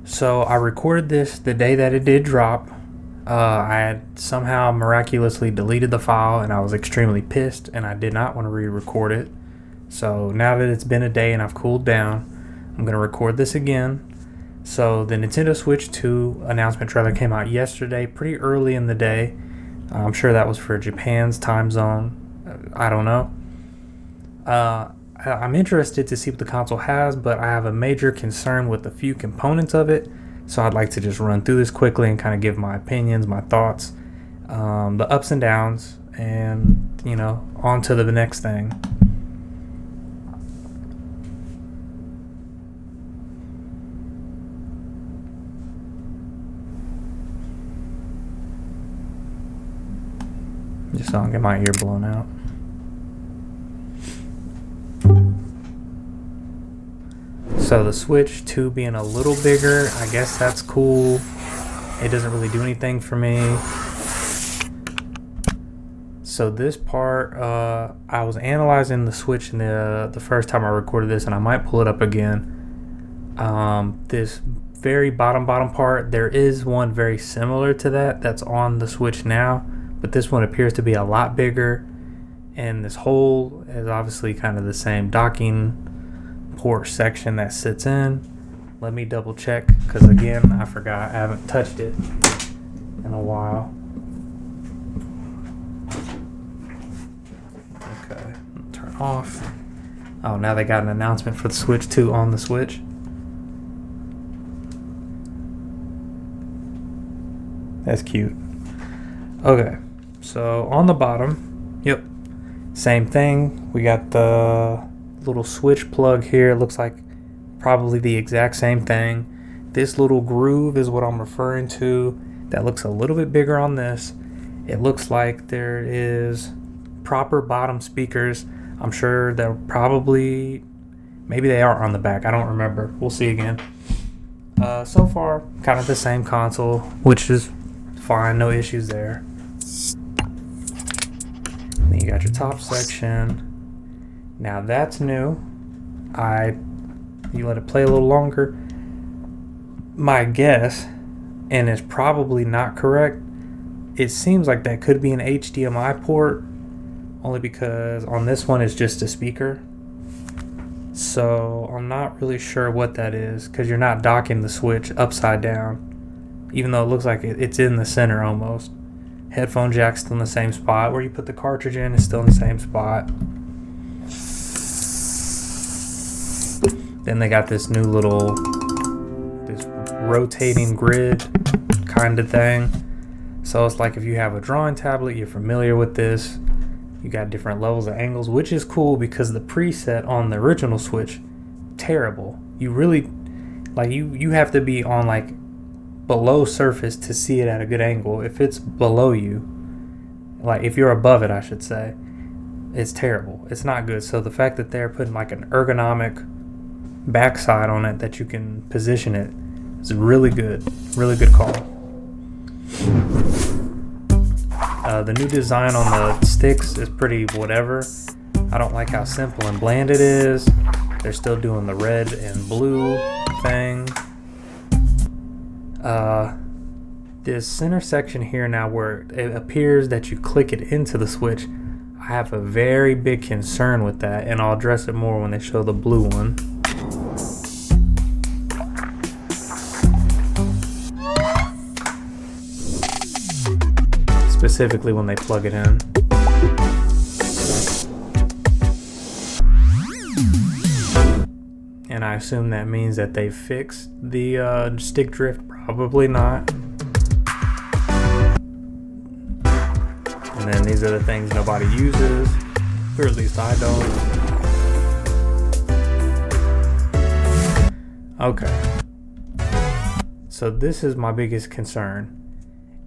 So I recorded this the day that it did drop. I had somehow miraculously deleted the file and I was extremely pissed and I did not want to re-record it. So now that it's been a day and I've cooled down, I'm going to record this again. So the Nintendo Switch 2 announcement trailer came out yesterday, pretty early in the day. I'm sure that was for Japan's time zone. I don't know. I'm interested to see what the console has, but I have a major concern with a few components of it. So I'd like to just run through this quickly and kind of give my opinions, my thoughts, the ups and downs, and, on to the next thing. Just so I don't get my ear blown out. So the Switch 2 being a little bigger, I guess that's cool. It doesn't really do anything for me. So this part, I was analyzing the Switch in the first time I recorded this, and I might pull it up again. This very bottom part, there is one very similar to that's on the Switch now, but this one appears to be a lot bigger, and this hole is obviously kind of the same docking port section that sits in. Let me double check, because again, I forgot. I haven't touched it in a while. Okay, turn off. Oh, now they got an announcement for the Switch 2 on the Switch. That's cute. Okay, so on the bottom, yep, same thing. We got the little switch plug here. It looks like probably the exact same thing. This little groove is what I'm referring to. That looks a little bit bigger on this. It looks like there is proper bottom speakers. I'm sure they're probably, maybe they are on the back. I don't remember. We'll see again. So far, kind of the same console, which is fine. No issues there. Then you got your top section. Now that's new. You let it play a little longer. My guess, and it's probably not correct, it seems like that could be an HDMI port, only because on this one it's just a speaker. So I'm not really sure what that is, because you're not docking the Switch upside down, even though it looks like it's in the center almost. Headphone jack's still in the same spot. Where you put the cartridge in is still in the same spot. Then they got this new this rotating grid kind of thing. So it's like if you have a drawing tablet, you're familiar with this. You got different levels of angles, which is cool because the preset on the original Switch, terrible. You really, you have to be on below surface to see it at a good angle. If it's below you, if you're above it, I should say, it's terrible. It's not good. So the fact that they're putting an ergonomic backside on it that you can position it is really good call. The new design on the sticks is pretty whatever. I don't like how simple and bland it is. They're still doing the red and blue thing. This center section here now, where it appears that you click it into the Switch, I have a very big concern with that, and I'll address it more when they show the blue one. Specifically when they plug it in. And I assume that means that they fixed the stick drift. Probably not. And then these are the things nobody uses, or at least I don't. Okay. So this is my biggest concern.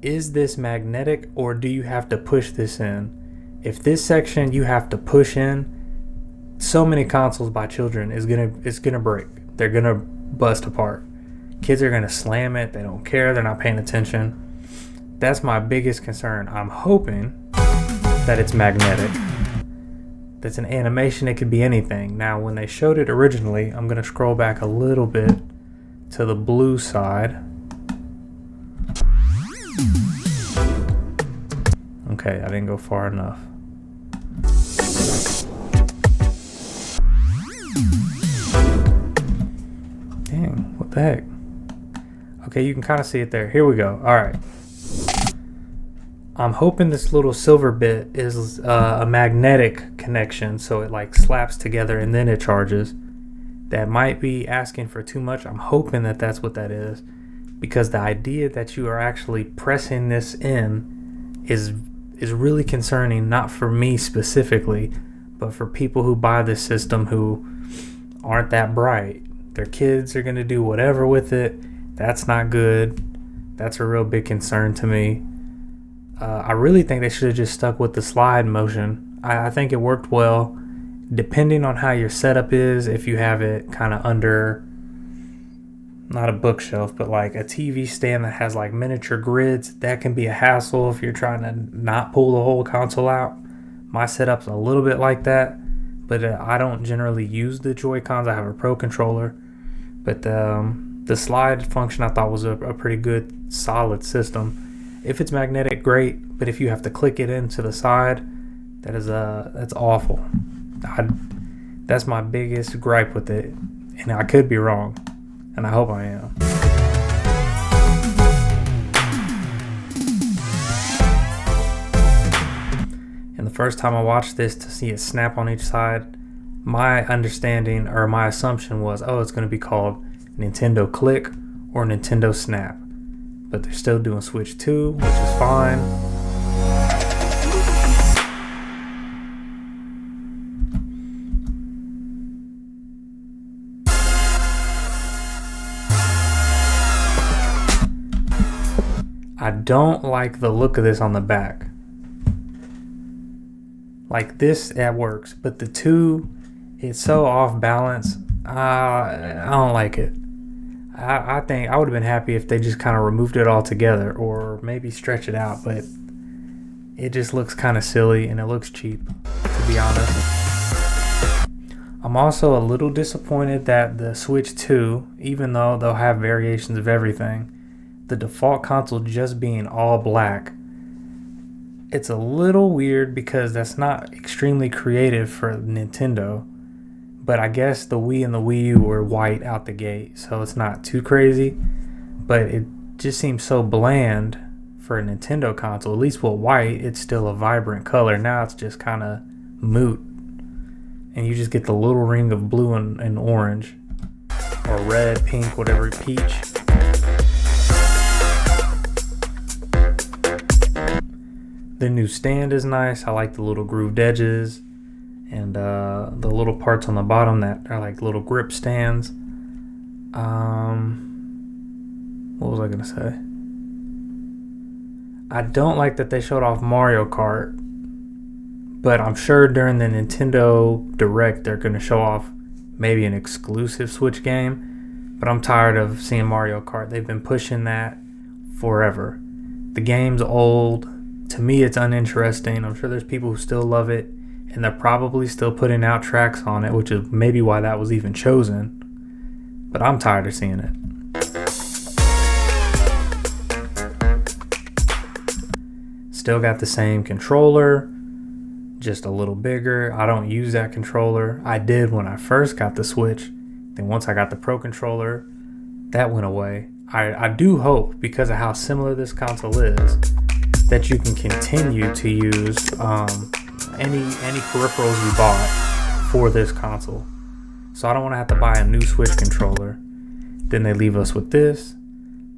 Is this magnetic, or do you have to push this in? If this section you have to push in, so many consoles by children it's gonna break. They're gonna bust apart. Kids are gonna slam it. They don't care. They're not paying attention. That's my biggest concern. I'm hoping that it's magnetic. That's an animation. It could be anything. Now, when they showed it originally, I'm gonna scroll back a little bit to the blue side. Okay, I didn't go far enough. Dang, what the heck? Okay, you can kind of see it there. Here we go. All right. I'm hoping this little silver bit is a magnetic connection, so it like slaps together and then it charges. That might be asking for too much. I'm hoping that that's what that is, because the idea that you are actually pressing this in is really concerning, not for me specifically, but for people who buy this system who aren't that bright. Their kids are going to do whatever with it. That's not good. That's a real big concern to me. I really think they should have just stuck with the slide motion. I think it worked well. Depending on how your setup is, if you have it kind of under, not a bookshelf, but like a TV stand that has like miniature grids, that can be a hassle if you're trying to not pull the whole console out. My setup's a little bit like that, but I don't generally use the Joy-Cons. I have a Pro controller, but the slide function I thought was a pretty good, solid system. If it's magnetic, great, but if you have to click it into the side, that's awful. That's my biggest gripe with it, and I could be wrong, and I hope I am. And the first time I watched this, to see it snap on each side, my understanding or my assumption was, oh, it's going to be called Nintendo Click or Nintendo Snap. But they're still doing Switch 2, which is fine. I don't like the look of this on the back. Like this, that works, but the 2, it's so off balance. I don't like it. I think I would have been happy if they just kind of removed it all together, or maybe stretch it out, but it just looks kind of silly and it looks cheap, to be honest. I'm also a little disappointed that the Switch 2, even though they'll have variations of everything, the default console just being all black, it's a little weird because that's not extremely creative for Nintendo. But I guess the Wii and the Wii U were white out the gate, so it's not too crazy. But it just seems so bland for a Nintendo console. At least with white, it's still a vibrant color. Now it's just kind of moot. And you just get the little ring of blue and orange. Or red, pink, whatever, peach. The new stand is nice. I like the little grooved edges. And the little parts on the bottom that are like little grip stands. What was I gonna say? I don't like that they showed off Mario Kart, but I'm sure during the Nintendo Direct they're gonna show off maybe an exclusive Switch game. But I'm tired of seeing Mario Kart. They've been pushing that forever. The game's old. To me, it's uninteresting. I'm sure there's people who still love it. And they're probably still putting out tracks on it, which is maybe why that was even chosen. But I'm tired of seeing it. Still got the same controller, just a little bigger. I don't use that controller. I did when I first got the Switch. Then once I got the Pro controller, that went away. I do hope, because of how similar this console is, that you can continue to use any peripherals you bought for this console. So I don't want to have to buy a new Switch controller. Then they leave us with this.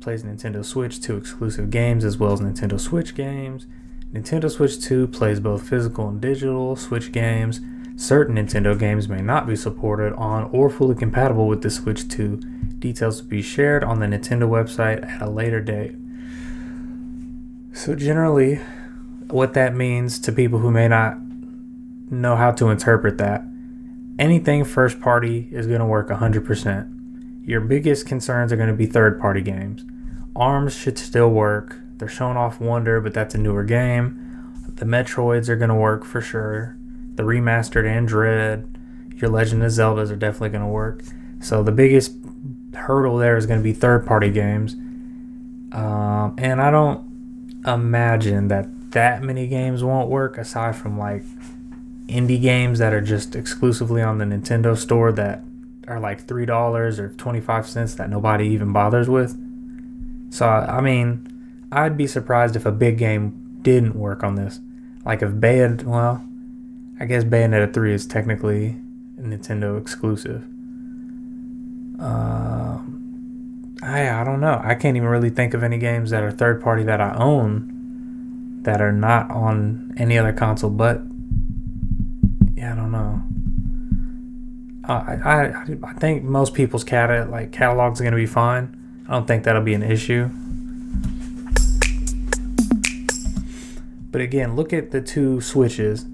Plays Nintendo Switch 2 exclusive games as well as Nintendo Switch games. Nintendo Switch 2 plays both physical and digital Switch games. Certain Nintendo games may not be supported on or fully compatible with the Switch 2. Details will be shared on the Nintendo website at a later date. So generally, what that means to people who may not know how to interpret that, anything first party is going to work 100%. Your biggest concerns are going to be third party games. ARMS should still work. They're showing off Wonder, but that's a newer game. The Metroids are going to work for sure. The remastered and Dread, your Legend of Zeldas are definitely going to work. So the biggest hurdle there is going to be third-party games. And I don't imagine that many games won't work, aside from like indie games that are just exclusively on the Nintendo store that are like $3 or 25 cents that nobody even bothers with. So I mean, I'd be surprised if a big game didn't work on this. Like if I guess Bayonetta 3 is technically a Nintendo exclusive. I don't know. I can't even really think of any games that are third party that I own that are not on any other console. But yeah, I don't know. I think most people's catalogs are gonna be fine. I don't think that'll be an issue. But again, look at the two Switches.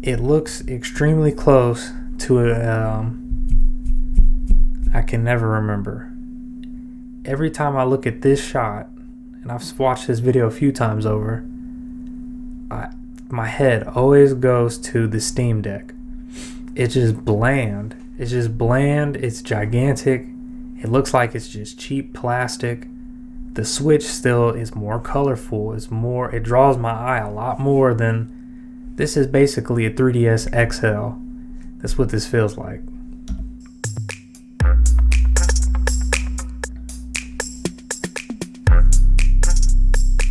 It looks extremely close to I can never remember. Every time I look at this shot, and I've watched this video a few times over, my head always goes to the Steam Deck. It's just bland. It's gigantic. It looks like it's just cheap plastic. The Switch still is more colorful. It draws my eye a lot more than... This is basically a 3DS XL. That's what this feels like.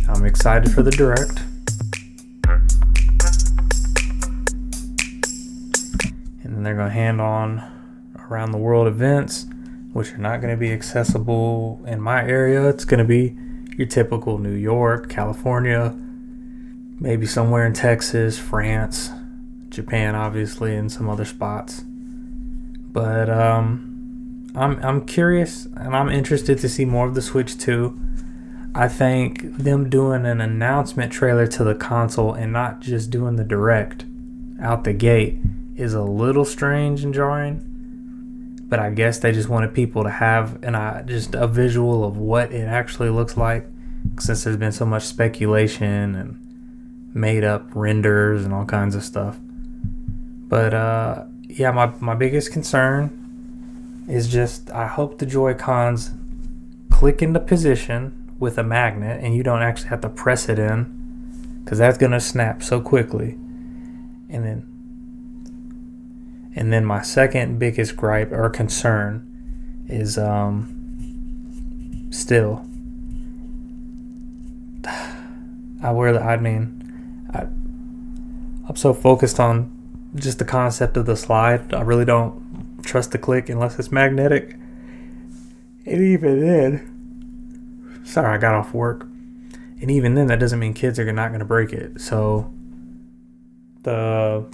I'm excited for the Direct. And then they're going to hand on around the world events, which are not going to be accessible in my area. It's going to be your typical New York, California, maybe somewhere in Texas, France, Japan, obviously, and some other spots. But I'm curious, and I'm interested to see more of the Switch 2. I think them doing an announcement trailer to the console and not just doing the Direct out the gate is a little strange and jarring. But I guess they just wanted people to have just a visual of what it actually looks like, since there's been so much speculation and made up renders and all kinds of stuff. But yeah, my biggest concern is just I hope the Joy-Cons click into position with a magnet and you don't actually have to press it in, because that's gonna snap so quickly. And then my second biggest gripe or concern is still I'm so focused on just the concept of the slide. I really don't trust the click unless it's magnetic. And even then, sorry, I got off work. And even then, that doesn't mean kids are not going to break it. So the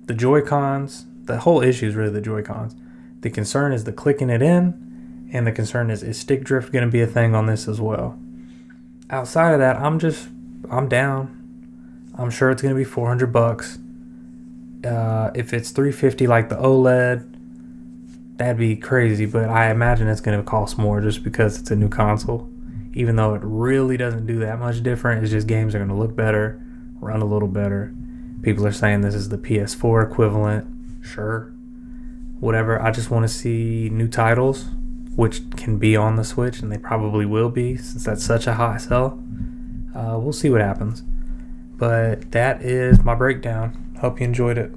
Joy-Cons, the whole issue is really the Joy-Cons. The concern is the clicking it in, and the concern is stick drift going to be a thing on this as well? Outside of that, I'm down. I'm sure it's going to be $400. If it's $350 like the OLED, that'd be crazy, but I imagine it's going to cost more just because it's a new console. Even though it really doesn't do that much different, it's just games are going to look better, run a little better. People are saying this is the PS4 equivalent. Sure. Whatever. I just want to see new titles, which can be on the Switch, and they probably will be, since that's such a hot sell. We'll see what happens. But that is my breakdown. Hope you enjoyed it.